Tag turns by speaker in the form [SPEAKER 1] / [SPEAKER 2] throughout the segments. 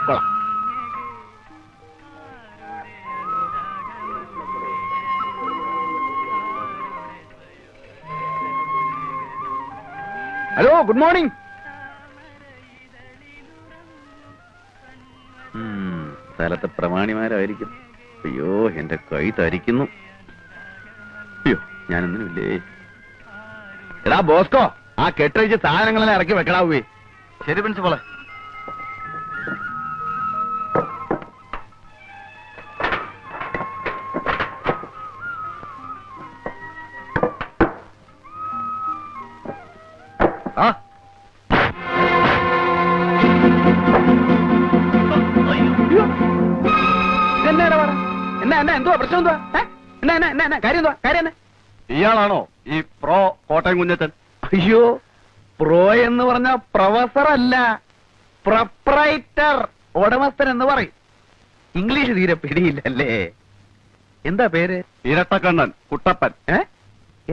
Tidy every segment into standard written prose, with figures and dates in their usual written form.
[SPEAKER 1] കൊള്ളാം. Hello, good morning. സ്ഥലത്തെ പ്രമാണിമാരായിരിക്കും. അയ്യോ, എന്റെ കൈ തരിക്കുന്നു. അയ്യോ, ഞാനൊന്നുമില്ലേ. എടാ ബോസ്കോ, ആ കെട്ടഴിച്ച് സാധനങ്ങളെല്ലാം ഇറക്കി വെക്കടാവേ. ശരി പ്രിൻസിപ്പളെ. ആ എന്തുവാ പ്രശ്നം? എന്തുവാ കാര്യം? കാര്യം
[SPEAKER 2] ഇയാളാണോ ഈ പ്രോ കോട്ടയം കുഞ്ഞച്ചൻ?
[SPEAKER 1] അയ്യോ, പ്രോ എന്ന് പറഞ്ഞ പ്രൊഫസർ അല്ല, പ്രൊപ്രൈറ്റർ, ഉടമസ്ഥൻ എന്ന് പറയും. ഇംഗ്ലീഷ് തീരെ പിടിയില്ലല്ലേ? എന്താ പേര്?
[SPEAKER 2] ഇരട്ടക്കണ്ണൻ കുട്ടപ്പൻ.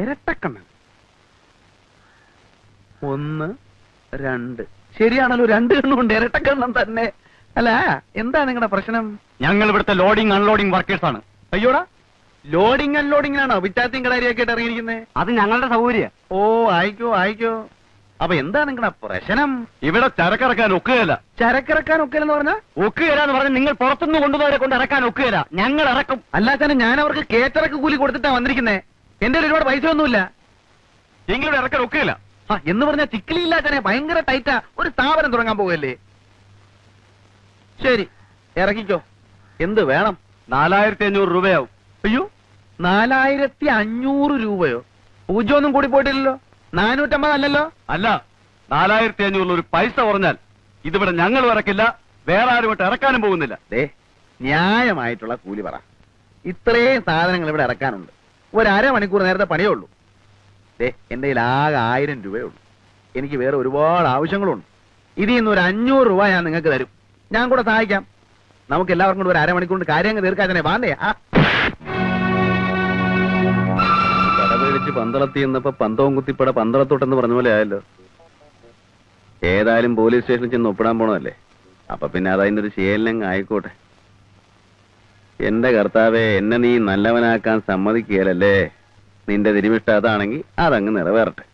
[SPEAKER 1] ഇരട്ടക്കണ്ണൻ. 1 2 ശരിയാണല്ലോ, 2 കണ്ണുണ്ട്. ഇരട്ടക്കണ്ണൻ തന്നെ. അല്ല, എന്താ നിങ്ങളുടെ പ്രശ്നം?
[SPEAKER 2] ഞങ്ങൾ ഇവിടുത്തെ ലോഡിംഗ് അൺലോഡിംഗ് വർക്കേഴ്സ് ആണ്.
[SPEAKER 1] അയ്യോടാ, ലോഡിംഗ് അൺലോഡിങ്ങിനാണോ വിറ്റാത്തിയും കടാരിയൊക്കെ ആയിട്ട് ഇറങ്ങിയിരിക്കുന്നത്?
[SPEAKER 2] അത് ഞങ്ങളുടെ സൗകര്യം.
[SPEAKER 1] ഓ, ആയിക്കോ. അപ്പൊ എന്താ നിങ്ങളുടെ പ്രശ്നം?
[SPEAKER 2] ഇവിടെ ചരക്കിറക്കാൻ ഒക്കുകയില്ല.
[SPEAKER 1] ചരക്കിറക്കാൻ ഒക്കുകയെന്ന് പറഞ്ഞാ?
[SPEAKER 2] ഒക്കുകയില്ല എന്ന് പറഞ്ഞാൽ നിങ്ങൾ പുറത്തുനിന്ന് കൊണ്ടുപോയവരെ കൊണ്ട് ഇറക്കാൻ ഒക്കുകയില്ല. ഞങ്ങൾ ഇറക്കും.
[SPEAKER 1] അല്ലാതെ ഞാൻ അവർക്ക് കേറ്ററക്ക് കൂലി കൊടുത്തിട്ടാ വന്നിരിക്കുന്നേ. എന്റെ ഒരുപാട് പൈസ ഒന്നുമില്ല.
[SPEAKER 2] എങ്കിലും ഇറക്കാൻ ഒക്കുകയില്ല.
[SPEAKER 1] എന്ന് പറഞ്ഞാൽ ചിക്കിലില്ലാത്തനെ ഭയങ്കര ടൈറ്റാ. ഒരു സ്ഥാപനം തുടങ്ങാൻ പോകല്ലേ? ശരി, ഇറക്കിക്കോ. എന്ത് വേണം?
[SPEAKER 2] 4500 രൂപയാവും.
[SPEAKER 1] അയ്യോ, 4500 രൂപയോ? പൂജ്യമൊന്നും കൂടി പോയിട്ടില്ലല്ലോ. 450 അല്ലല്ലോ?
[SPEAKER 2] അല്ല, 4500 ഒരു പൈസ കുറഞ്ഞാൽ ഇതിവിടെ ഞങ്ങൾ ഇറക്കില്ല, വേറെ ആരും ഇട്ട് ഇറക്കാനും പോകുന്നില്ല.
[SPEAKER 1] ന്യായമായിട്ടുള്ള കൂലി പറ. ഇത്രയും സാധനങ്ങൾ ഇവിടെ ഇറക്കാനുണ്ട്. ഒരു അരമണിക്കൂർ നേരത്തെ പണിയേ ഉള്ളൂ. എന്റെ കയ്യിൽ ആകെ 1000 രൂപയേ ഉള്ളൂ. എനിക്ക് വേറെ ഒരുപാട് ആവശ്യങ്ങളുണ്ട്. ഇതിൽ നിന്ന് ഒരു 500 രൂപ ഞാൻ നിങ്ങൾക്ക് തരും. ഞാൻ കൂടെ സഹായിക്കാം. നമുക്ക് എല്ലാവർക്കും കൂടെ ഒരു അരമണിക്കൂർ കാര്യങ്ങൾ തീർക്കാതെ വാന്നേ. കടപേടിച്ച് പന്തളത്തി എന്നപ്പോ പന്തവും കുത്തിപ്പട പന്തളത്തോട്ടെന്ന് പറഞ്ഞ പോലെ ആയല്ലോ. ഏതായാലും പോലീസ് സ്റ്റേഷനിൽ ചെന്ന് ഒപ്പിടാൻ പോണതല്ലേ, അപ്പൊ പിന്നെ അതതിന്റെ ഒരു ശീലം ആയിക്കോട്ടെ. എന്റെ കർത്താവെ, എന്നെ നീ നല്ലവനാക്കാൻ സമ്മതിക്കുകയല്ലേ? നിന്റെ തിരുമിഷ്ട അതാണെങ്കിൽ അതങ്ങ് നിറവേറട്ടെ.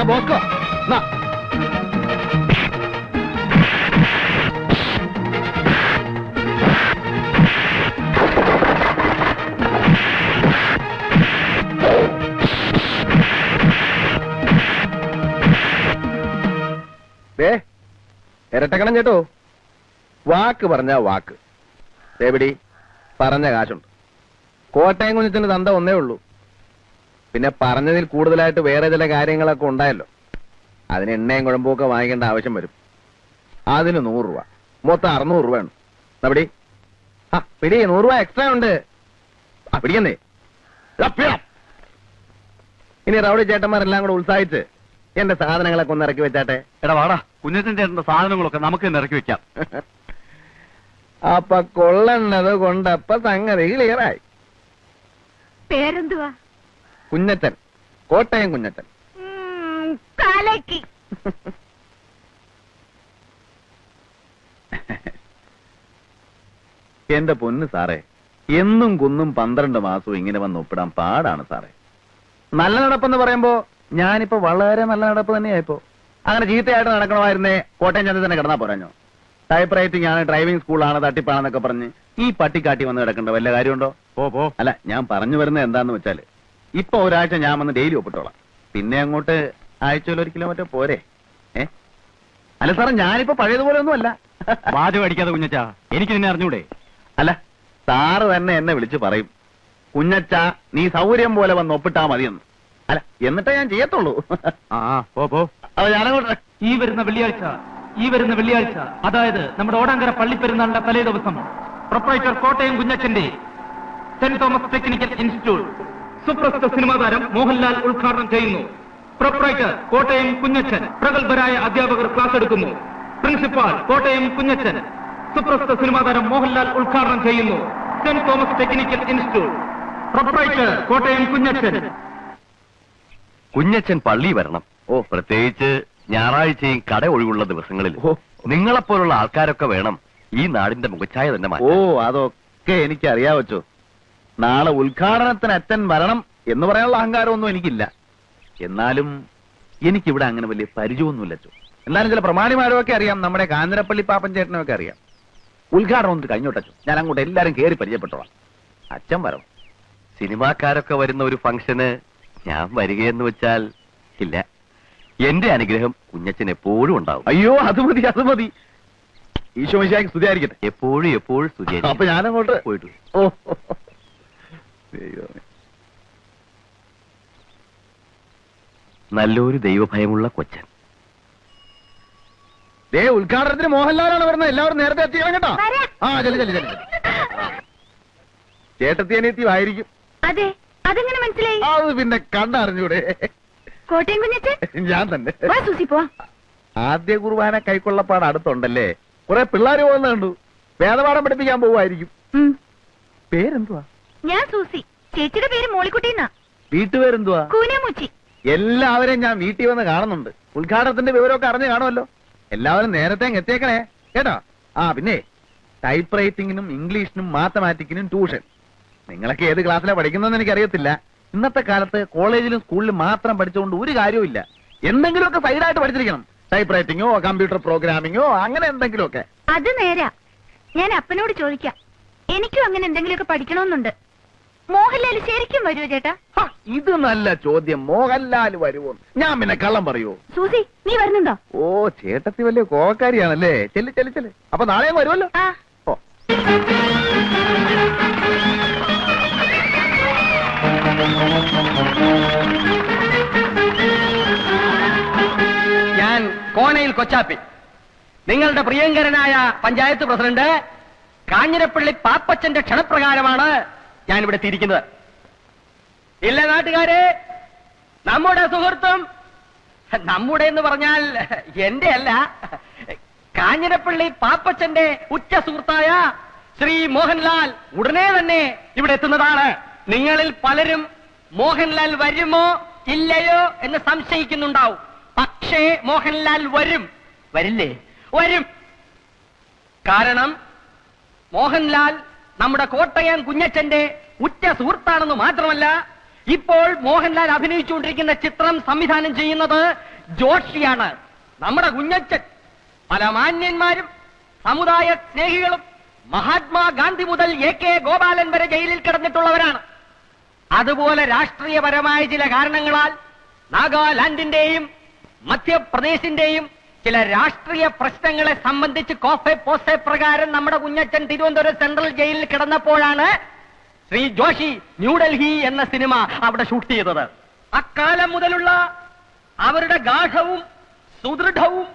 [SPEAKER 1] ബോസ്കോ, ഇരട്ടക്കണം ചേട്ടോ. വാക്ക് പറഞ്ഞ വാക്ക്. എവിടെ പറഞ്ഞ കാശുണ്ട്. കോട്ടയം കുഞ്ഞിന്റെ തന്ത ഒന്നേ ഉള്ളൂ. പിന്നെ പറഞ്ഞതിൽ കൂടുതലായിട്ട് വേറെ ചില കാര്യങ്ങളൊക്കെ ഉണ്ടായല്ലോ. അതിന് എണ്ണയും കുഴമ്പൊക്കെ വാങ്ങിക്കേണ്ട ആവശ്യം വരും. അതിന് 100 രൂപ, മൊത്തം 600 രൂപ ഉണ്ട്. പിടി. പിടി, 100 രൂപ എക്സ്ട്രാ ഉണ്ട്. പിടിക്കുന്നേ. ഇനി റൗഡി ചേട്ടന്മാരെല്ലാം കൂടെ ഉത്സാഹിച്ച് എന്റെ സാധനങ്ങളൊക്കെ ഒന്ന് ഇറക്കി വെച്ചാട്ടെ.
[SPEAKER 2] എടാ വാടാ, കുഞ്ഞച്ചൻ ചേട്ടന്റെ സാധനങ്ങളൊക്കെ നമുക്ക് തന്നെ ഇറക്കി വെക്കാം.
[SPEAKER 1] അപ്പൊ കൊള്ളേണ്ടത് കൊണ്ടപ്പ സംഗതി ക്ലിയറായി.
[SPEAKER 3] പേരെന്തുവാ?
[SPEAKER 1] കുഞ്ഞച്ചൻ, കോട്ടയം കുഞ്ഞച്ചൻ. എന്റെ പൊന്ന് സാറേ, എന്നും കുന്നും 12 മാസവും ഇങ്ങനെ വന്ന് ഒപ്പിടാൻ പാടാണ് സാറേ. നല്ല നടപ്പെന്ന് പറയുമ്പോ ഞാനിപ്പോ വളരെ നല്ല നടപ്പ് തന്നെയായിപ്പോ. അങ്ങനെ ചീത്തയായിട്ട് നടക്കണമായിരുന്നേ കോട്ടയം ചന്ത തന്നെ കിടന്നാ പോരാഞ്ഞോ. ടൈപ്പ് റൈറ്റിംഗ് ആണ്, ഡ്രൈവിംഗ് സ്കൂളാണ്, തട്ടിപ്പാണെന്നൊക്കെ പറഞ്ഞ് ഈ പട്ടിക്കാട്ടി വന്ന് കിടക്കേണ്ട വല്ല കാര്യമുണ്ടോ?
[SPEAKER 2] പോ.
[SPEAKER 1] അല്ല, ഞാൻ പറഞ്ഞു വരുന്നത് എന്താന്ന് വെച്ചാല് ഇപ്പൊ ഒരാഴ്ച ഞാൻ വന്ന് ഡെയിലി ഒപ്പിട്ടോളാം. പിന്നെ അങ്ങോട്ട് ആഴ്ചയിൽ 1 കിലോമീറ്റർ പോരെ? അല്ല സാറേ, ഞാനിപ്പോ പഴയതുപോലെ ഒന്നും അല്ല.
[SPEAKER 2] വാചകം അടിക്കാതെ കുഞ്ഞച്ചാ, എനിക്ക് നിന്നെ അറിഞ്ഞൂടെ?
[SPEAKER 1] അല്ല, സാറ് തന്നെ എന്നെ വിളിച്ച് പറയും, കുഞ്ഞച്ച നീ സൗകര്യം പോലെ വന്ന് ഒപ്പിട്ടാ മതിയെന്ന്. അല്ല, എന്നിട്ടേ ഞാൻ ചെയ്യത്തുള്ളൂ.
[SPEAKER 2] പോ.
[SPEAKER 1] അത് ഞാനങ്ങോട്ട്
[SPEAKER 3] ഈ വരുന്ന വെള്ളിയാഴ്ച, അതായത് നമ്മുടെ ഓടാങ്കര പള്ളിപ്പെരുന്നാളിന്റെ തലേ ദിവസം പ്രൊപ്പറേറ്റർ കോട്ടയം കുഞ്ഞച്ചന്റെ സെന്റ് തോമസ് ടെക്നിക്കൽ ഇൻസ്റ്റിറ്റ്യൂട്ട് സുപ്രസിദ്ധ സിനിമാ താരം മോഹൻലാൽ ഉദ്ഘാടനം ചെയ്യുന്നു. പ്രൊപ്പറേറ്റർ കോട്ടയം കുഞ്ഞച്ചൻ, പ്രഗത്ഭരായ അധ്യാപകർ ക്ലാസ് എടുക്കുന്നു. പ്രിൻസിപ്പാൾ കോട്ടയം കുഞ്ഞച്ചൻ, സുപ്രസിദ്ധ സിനിമാ താരം മോഹൻലാൽ ഉദ്ഘാടനം ചെയ്യുന്നു. Saint Thomas technical institute. Proprietor Kottayam Kunjachan.
[SPEAKER 4] Kunjachan പള്ളി വരണം. പ്രത്യേകിച്ച് ഞായറാഴ്ചയും കട ഒഴിവുള്ള ദിവസങ്ങളിൽ നിങ്ങളെപ്പോലുള്ള ആൾക്കാരൊക്കെ വേണം ഈ നാടിന്റെ മുഖച്ഛായ തന്നെ മാറ്റാൻ.
[SPEAKER 1] അതൊക്കെ എനിക്കറിയാവച്ചോ. നാളെ ഉദ്ഘാടനത്തിന് അച്ഛൻ വരണം എന്ന് പറയാനുള്ള അഹങ്കാരമൊന്നും എനിക്കില്ല. എന്നാലും എനിക്കിവിടെ അങ്ങനെ വലിയ പരിചയമൊന്നുമില്ല അച്ചോ. എന്നാലും ചില പ്രമാണിമാരൊക്കെ അറിയാം, നമ്മുടെ കാഞ്ഞിരപ്പള്ളി പാപ്പൻ ചേട്ടനൊക്കെ അറിയാം. ഉദ്ഘാടനം ഒന്ന് കഴിഞ്ഞോട്ടച്ചോ, ഞാൻ അങ്ങോട്ട് എല്ലാരും കയറി പരിചയപ്പെട്ടോളാം. അച്ഛൻ വരണം.
[SPEAKER 4] സിനിമാക്കാരൊക്കെ വരുന്ന ഒരു ഫംഗ്ഷന് ഞാൻ വരികയെന്ന് വെച്ചാൽ ഇല്ല. എന്റെ അനുഗ്രഹം കുഞ്ഞച്ചൻ എപ്പോഴും ഉണ്ടാവും.
[SPEAKER 1] അയ്യോ, അത് മതി. ഈശോ മിശിഹായ്ക്ക് സ്തുതിയായിരിക്കട്ടെ.
[SPEAKER 4] എപ്പോഴും സ്തുതി.
[SPEAKER 1] അപ്പൊ ഞാനങ്ങോട്ട്
[SPEAKER 4] പോയിട്ടു. നല്ലൊരു ദൈവഭയമുള്ള കൊച്ചൻ.
[SPEAKER 1] ഉദ്ഘാടനത്തിന് മോഹൻലാലാണ് വരുന്നത്. എല്ലാവരും നേരത്തെ എത്തിക്കണം കേട്ടോ. ചെല്ലു. ചേട്ടത്തി അനിയത്തി ആയിരിക്കും.
[SPEAKER 5] അതെ, അതെങ്ങനെ മനസ്സിലായി?
[SPEAKER 1] അത് പിന്നെ കണ്ടറിഞ്ഞൂടെ?
[SPEAKER 5] കോട്ടയം കുഞ്ഞച്ചൻ
[SPEAKER 1] ഞാൻ തന്നെ.
[SPEAKER 5] ആദ്യ
[SPEAKER 1] കുർബാന കൈക്കൊള്ളപ്പാട് അടുത്തുണ്ടല്ലേ, കുറെ പിള്ളേര് പോകുന്ന കണ്ടു. വേദപാഠം പഠിപ്പിക്കാൻ പോവായിരിക്കും. പേരെന്തുവാ?
[SPEAKER 5] ഞാൻ സൂസി. ചേച്ചിയുടെ പേര് മോളിക്കുട്ടിന്നാ.
[SPEAKER 1] വീട്ടുപേരെന്തുവാ?
[SPEAKER 5] കൂനമുച്ചി.
[SPEAKER 1] എല്ലാവരെയും ഞാൻ വീട്ടിൽ വന്ന് കാണുന്നുണ്ട്. ഉദ്ഘാടനത്തിന്റെ വിവരമൊക്കെ അറിഞ്ഞു കാണുമല്ലോ. എല്ലാവരും നേരത്തെ എത്തിയേക്കണേ കേട്ടോ. പിന്നെ ടൈപ്പ് റൈറ്റിംഗിനും ഇംഗ്ലീഷിനും മാത്തമാറ്റിക്കിനും ട്യൂഷൻ. നിങ്ങളൊക്കെ ഏത് ക്ലാസ്സിലാണ് പഠിക്കുന്നതെന്ന് എനിക്കറിയത്തില്ല. ഇന്നത്തെ കാലത്ത് കോളേജിലും സ്കൂളിലും മാത്രം പഠിച്ചുകൊണ്ട് ഒരു കാര്യമില്ല. എന്തെങ്കിലുമൊക്കെ സൈഡായിട്ട് പഠിച്ചിരിക്കണം. ടൈപ്പ് റൈറ്റിംഗോ കമ്പ്യൂട്ടർ പ്രോഗ്രാമിങ്ങോ അങ്ങനെ എന്തെങ്കിലുമൊക്കെ.
[SPEAKER 5] അത് നേരാ. ഞാൻ അപ്പനോട് ചോദിക്കാം. എനിക്കും അങ്ങനെ എന്തെങ്കിലുമൊക്കെ പഠിക്കണമെന്നുണ്ട്. മോഹൻലാൽ ശരിക്കും വരുമോ ചേട്ടാ?
[SPEAKER 1] ഇത് നല്ല ചോദ്യം. മോഹൻലാൽ വരുമോ? ഞാൻ പിന്നെ കള്ളം പറയൂ?
[SPEAKER 5] സൂസി, നീ വരുന്നുണ്ടോ?
[SPEAKER 1] ചേട്ടത്തി വലിയ കോവക്കാരിയാണല്ലേ. ചെല്ല്. അപ്പൊ നാളെയും വരുമല്ലോ.
[SPEAKER 6] ഞാൻ കോനയിൽ കൊച്ചാപ്പി, നിങ്ങളുടെ പ്രിയങ്കരനായ പഞ്ചായത്ത് പ്രസിഡന്റ് കാഞ്ഞിരപ്പള്ളി പാപ്പച്ചന്റെ ക്ഷണപ്രകാരമാണ് ഞാനിവിടെ എത്തിയിരിക്കുന്നത്. ഇല്ല നാട്ടുകാരെ, നമ്മുടെ സുഹൃത്തും, നമ്മുടെ എന്ന് പറഞ്ഞാൽ എന്റെ അല്ല, കാഞ്ഞിരപ്പള്ളി പാപ്പച്ചന്റെ ഉറ്റ സുഹൃത്തായ ശ്രീ മോഹൻലാൽ ഉടനെ തന്നെ ഇവിടെ എത്തുന്നതാണ്. നിങ്ങളിൽ പലരും മോഹൻലാൽ വരുമോ ഇല്ലയോ എന്ന് സംശയിക്കുന്നുണ്ടാവും. പക്ഷേ മോഹൻലാൽ വരും. വരില്ലേ? വരും. കാരണം മോഹൻലാൽ നമ്മുടെ കോട്ടയം കുഞ്ഞച്ചന്റെ ഉറ്റ സുഹൃത്താണെന്ന് മാത്രമല്ല, ഇപ്പോൾ മോഹൻലാൽ അഭിനയിച്ചുകൊണ്ടിരിക്കുന്ന ചിത്രം സംവിധാനം ചെയ്യുന്നത് ജോഷിയാണ്. നമ്മുടെ കുഞ്ഞച്ചൻ പല മാന്യന്മാരും സമുദായ സ്നേഹികളും മഹാത്മാഗാന്ധി മുതൽ AK ഗോപാലൻ വരെ ജയിലിൽ കിടന്നിട്ടുള്ളവരാണ്. അതുപോലെ രാഷ്ട്രീയപരമായ ചില കാരണങ്ങളാൽ നാഗാലാൻഡിന്റെയും മധ്യപ്രദേശിന്റെയും ചില രാഷ്ട്രീയ പ്രശ്നങ്ങളെ സംബന്ധിച്ച് കോഫെ പോസെ പ്രകാരം നമ്മുടെ കുഞ്ഞച്ചൻ തിരുവനന്തപുരം സെൻട്രൽ ജയിലിൽ കിടന്നപ്പോഴാണ് ശ്രീ ജോഷി ന്യൂഡൽഹി എന്ന സിനിമ അവിടെ ഷൂട്ട് ചെയ്തത്. അക്കാലം മുതലുള്ള അവരുടെ ഗാഠവും സുദൃഢവും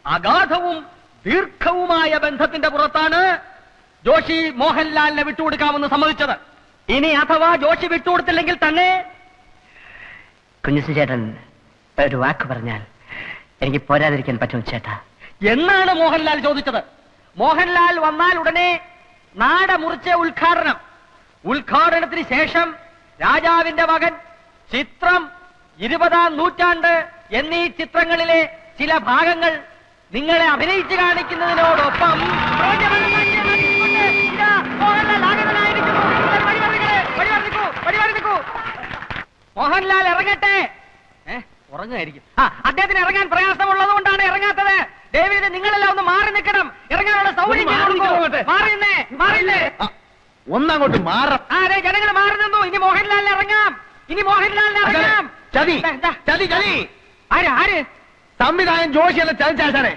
[SPEAKER 6] അഗാധവും ദീർഘവുമായ ബന്ധത്തിന്റെ പുറത്താണ് ജോഷി മോഹൻലാലിനെ വിട്ടുകൊടുക്കാമെന്ന് സമ്മതിച്ചത്. ഇനി അഥവാ ജോഷി വിട്ടുകൊടുത്തില്ലെങ്കിൽ തന്നെ
[SPEAKER 7] കുഞ്ഞുസി ചേട്ടൻ ഒരു വാക്ക് പറഞ്ഞാൽ എനിക്ക് പോരാതിരിക്കാൻ പറ്റും ചേട്ടാ
[SPEAKER 6] എന്നാണ് മോഹൻലാൽ ചോദിച്ചത്. മോഹൻലാൽ വന്നാൽ ഉടനെ നാട മുറിച്ച ഉദ്ഘാടനത്തിന് ശേഷം രാജാവിന്റെ മകൻ, ചിത്രം, 20-ാം നൂറ്റാണ്ട് എന്നീ ചിത്രങ്ങളിലെ ചില ഭാഗങ്ങൾ നിങ്ങളെ അഭിനയിച്ചു കാണിക്കുന്നതിനോടൊപ്പം മോഹൻലാൽ ഇറങ്ങട്ടെ. ഉറങ്ങായിരിക്കും. അദ്ദേഹത്തിന് ഇറങ്ങാൻ പ്രയാസമുള്ളത് കൊണ്ടാണ് ഇറങ്ങാത്തത്. ദേവീത് നിങ്ങളെല്ലാം ഒന്ന് മാറി നിൽക്കണം. ഇറങ്ങാനുള്ള സൗകര്യം
[SPEAKER 1] ഒന്നങ്ങോട്ട് മാറാം.
[SPEAKER 6] അതെ, ജനങ്ങൾ മാറി നിന്നു. ഇനി മോഹൻലാലിന് ഇറങ്ങാം.
[SPEAKER 1] ചതി ചതി ചതി.
[SPEAKER 6] ആര്
[SPEAKER 1] സംവിധായകൻ ജോഷിയല്ല ചതിച്ചാച്ചാനെ.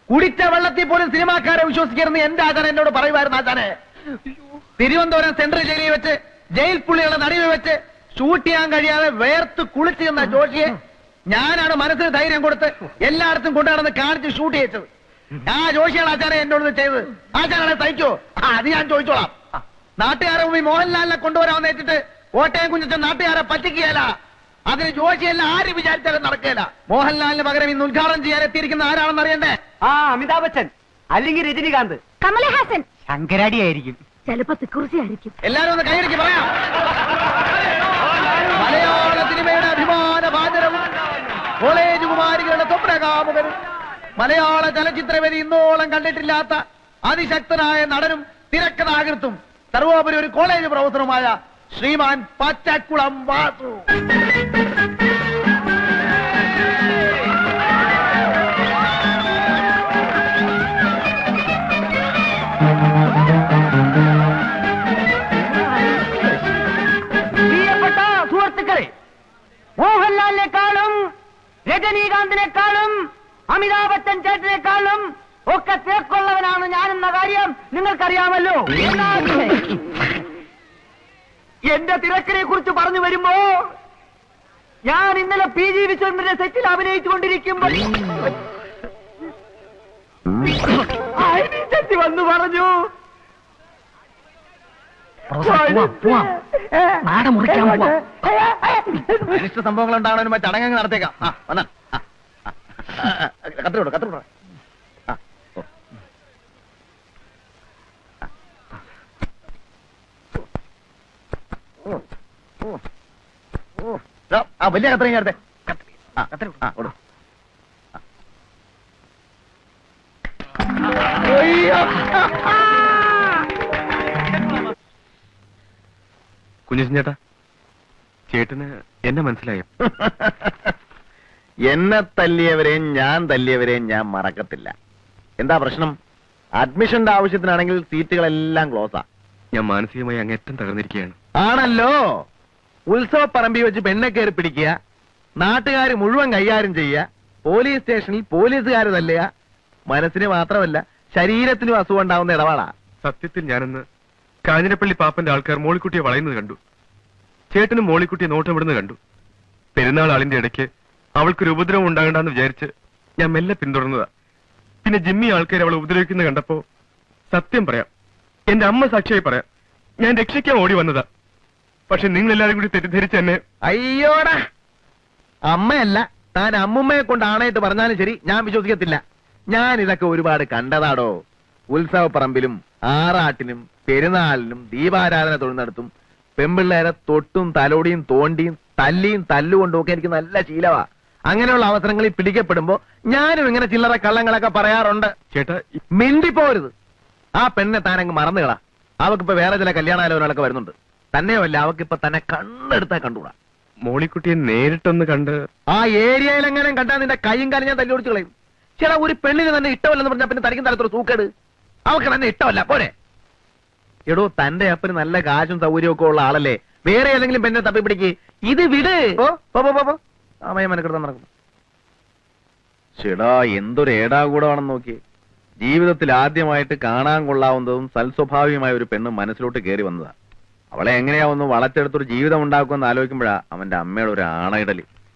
[SPEAKER 1] കുടിച്ച വെള്ളത്തിൽ പോലും സിനിമാക്കാരെ വിശ്വസിക്കരുന്ന് എന്റെ ആചാരം എന്നോട് പറയുമായിരുന്നു. ആചാനെ തിരുവനന്തപുരം സെൻട്രൽ ജയിലിൽ വെച്ച് ജയിൽ പുള്ളികളെ നടുവിൽ വെച്ച് ഷൂട്ട് ചെയ്യാൻ കഴിയാതെ വേർത്ത് കുളിച്ചു നിന്ന ജോഷിയെ ഞാനാണ് മനസ്സിന് ധൈര്യം കൊടുത്ത് എല്ലായിടത്തും കൊണ്ടുനടന്ന് കാണിച്ച് ഷൂട്ട് ചെയ്യിച്ചത്. ആ ജോഷിയാണ് ആചാരം എന്നോട് ചെയ്തത്. ആചാരനെ സഹിക്കോ? അത് ഞാൻ ചോദിച്ചോളാം. നാട്ടുകാരെ മുമ്പിൽ മോഹൻലാലിനെ കൊണ്ടുവരാൻ വെച്ചിട്ട് കോട്ടയം കുഞ്ഞച്ചൻ നാട്ടുകാരെ പറ്റിക്കുകയല്ല. അതിന് ജോഷിയെല്ലാം ആര് വിചാരിച്ചാലും നടക്കുകയില്ല. മോഹൻലാലിന് പകരം ഇന്ന് ഉദ്ഘാടനം ചെയ്യാൻ എത്തിയിരിക്കുന്ന ആരാണെന്ന് അറിയണ്ടേ?
[SPEAKER 6] അമിതാഭ് ബച്ചൻ അല്ലെങ്കിൽ രജനികാന്ത്,
[SPEAKER 5] കമലഹാസൻ,
[SPEAKER 6] ശങ്കരാടി ആയിരിക്കും,
[SPEAKER 5] ചിലപ്പോ തിക്കുറിശി ആയിരിക്കും.
[SPEAKER 1] എല്ലാരും ഒന്ന് കൈയടിക്ക് പറയാം. മലയാള സിനിമയുടെ അഭിമാന ഭാജനവും കോളേജ് കുമാരികളുടെ സ്വപ്നകാമുകനും മലയാള ചലച്ചിത്രവേദി ഇന്നോളം കണ്ടിട്ടില്ലാത്ത അതിശക്തനായ നടനും തിരക്കഥാകൃത്തും സർവോപരി ഒരു കോളേജ് പ്രൊഫസറുമായ ശ്രീമാൻ പച്ചക്കുളം വാസു.
[SPEAKER 6] പ്രിയപ്പെട്ട സുഹൃത്തുക്കളെ, മോഹൻലാലിനെക്കാളും രജനീകാന്തിനെക്കാളും അമിതാഭ് ബച്ചൻ ചേട്ടനെക്കാളും ഒക്കെ തേക്കുള്ളവനാണ് ഞാനെന്ന കാര്യം നിങ്ങൾക്കറിയാമല്ലോ. എന്റെ തിരക്കിനെ കുറിച്ച് പറഞ്ഞു വരുമ്പോ ഞാൻ ഇന്നലെ PG വിശ്വനാഥന്റെ സെറ്റിൽ അഭിനയിച്ചുകൊണ്ടിരിക്കുമ്പോൾ ചെത്തി വന്നു പറഞ്ഞു,
[SPEAKER 1] അനിഷ്ട സംഭവങ്ങൾ ഉണ്ടാവണ ചടങ്ങ് നടത്തേക്കാം. വന്ന കത്തിരോട് കത്തിരോട്. വലിയ കത്രയും ചേർത്തെ.
[SPEAKER 4] കുഞ്ഞച്ചൻ ചേട്ടാ, ചേട്ടന് എന്നെ മനസ്സിലായോ?
[SPEAKER 1] എന്നെ തല്ലിയവരെയും ഞാൻ തല്ലിയവരെയും ഞാൻ മറക്കത്തില്ല. എന്താ പ്രശ്നം? അഡ്മിഷന്റെ ആവശ്യത്തിനാണെങ്കിൽ സീറ്റുകളെല്ലാം ക്ലോസാ.
[SPEAKER 4] ഞാൻ മാനസികമായി അങ്ങേറ്റം തകർന്നിരിക്കുകയാണ്.
[SPEAKER 1] ആണല്ലോ. ഉത്സവ പറമ്പിൽ വെച്ച് പെണ്ണെ കയറി പിടിക്കുക, നാട്ടുകാർ മുഴുവൻ കൈകാര്യം ചെയ്യുക, പോലീസ് സ്റ്റേഷനിൽ പോലീസുകാർ തല്ലുക. മനസ്സിന് മാത്രമല്ല ശരീരത്തിനും അസുഖം ഉണ്ടാവുന്ന ഇടപാടാ.
[SPEAKER 4] സത്യത്തിൽ ഞാനെന്ന് കാഞ്ഞിരപ്പള്ളി പാപ്പന്റെ ആൾക്കാർ മോളിക്കുട്ടിയെ വളയുന്നത് കണ്ടു. ചേട്ടനും മോളിക്കുട്ടിയെ നോട്ടം വിടുന്നത് കണ്ടു. പെരുന്നാൾ ആളിന്റെ ഇടയ്ക്ക് അവൾക്കൊരു ഉപദ്രവം ഉണ്ടാകണ്ടെന്ന് വിചാരിച്ച് ഞാൻ മെല്ലെ പിന്തുടർന്നതാ. പിന്നെ ജിമ്മി ആൾക്കാർ അവളെ ഉപദ്രവിക്കുന്നത് കണ്ടപ്പോ സത്യം പറയാം, എന്റെ അമ്മ സാക്ഷിയായി പറയാം, ഞാൻ രക്ഷിക്കാൻ ഓടി വന്നതാ. പക്ഷെ നിങ്ങൾ എല്ലാവരും കൂടി തെറ്റിദ്ധരിച്ച് എന്നെ.
[SPEAKER 1] അയ്യോടാ, അമ്മയല്ല താൻ അമ്മുമ്മയെ കൊണ്ട് ആണായിട്ട് പറഞ്ഞാലും ശരി ഞാൻ വിശ്വസിക്കത്തില്ല. ഞാൻ ഇതൊക്കെ ഒരുപാട് കണ്ടതാടോ. ഉത്സവപ്പറമ്പിലും ആറാട്ടിനും പെരുന്നാളിനും ദീപാരാധന തൊഴുന്നിടത്തും പെമ്പിള്ളേരെ തൊട്ടും തലോടിയും തോണ്ടിയും തല്ലിയും തല്ലുകൊണ്ടും ഒക്കെ എനിക്ക് നല്ല ശീലമാ. അങ്ങനെയുള്ള അവസരങ്ങളിൽ പിടിക്കപ്പെടുമ്പോ ഞാനും ഇങ്ങനെ ചില്ലറ കള്ളങ്ങളൊക്കെ പറയാറുണ്ട്.
[SPEAKER 4] ചേട്ടാ,
[SPEAKER 1] മിണ്ടിപ്പോരുത്. ആ പെണ്ണെ താനങ്ങ് മറന്നുകളാ. അവക്കിപ്പോ വേറെ ചില കല്യാണാലോചനകളൊക്കെ വരുന്നുണ്ട്. തന്നെയുമല്ല, അവക്കിപ്പോ തന്നെ കണ്ണെടുത്താ കണ്ടുകൂടാ.
[SPEAKER 4] മോളിക്കുട്ടിയെ നേരിട്ടൊന്ന് കണ്ട്
[SPEAKER 1] ആ ഏരിയയിലെങ്ങനെ കണ്ടാൽ നിന്റെ കൈയും കാലും ഞാൻ തല്ലി ഓടിച്ചു കളയും. ചില ഒരു പെണ്ണിന് തന്നെ ഇഷ്ടമല്ലെന്ന് പറഞ്ഞാൽ പിന്നെ തനിക്കും തലത്തൊരു സൂക്കേട്. അവക്ക് തന്നെ ഇഷ്ടമല്ല പോരെ. എടോ, തന്റെ അപ്പന് നല്ല കാശും സൗകര്യവും ഒക്കെ ഉള്ള ആളല്ലേ. വേറെ ഏതെങ്കിലും പെണ്ണെ തപ്പി പിടിക്ക്. ഇത് വിട്. അമയമനക്കെടുത്താൻ നടക്കുന്നു. ചേടാ, എന്തൊരു ഏടാകൂടമാണെന്ന് നോക്കി. ജീവിതത്തിൽ ആദ്യമായിട്ട് കാണാൻ കൊള്ളാവുന്നതും സൽസ്വഭാവികമായ ഒരു പെണ്ണ് മനസ്സിലോട്ട് കയറി വന്നതാ. അവളെ എങ്ങനെയാ ഒന്ന് വളച്ചെടുത്തൊരു ജീവിതം ഉണ്ടാക്കുമെന്ന് ആലോചിക്കുമ്പോഴാ അവന്റെ അമ്മയുടെ ഒരു ആണയിടല്.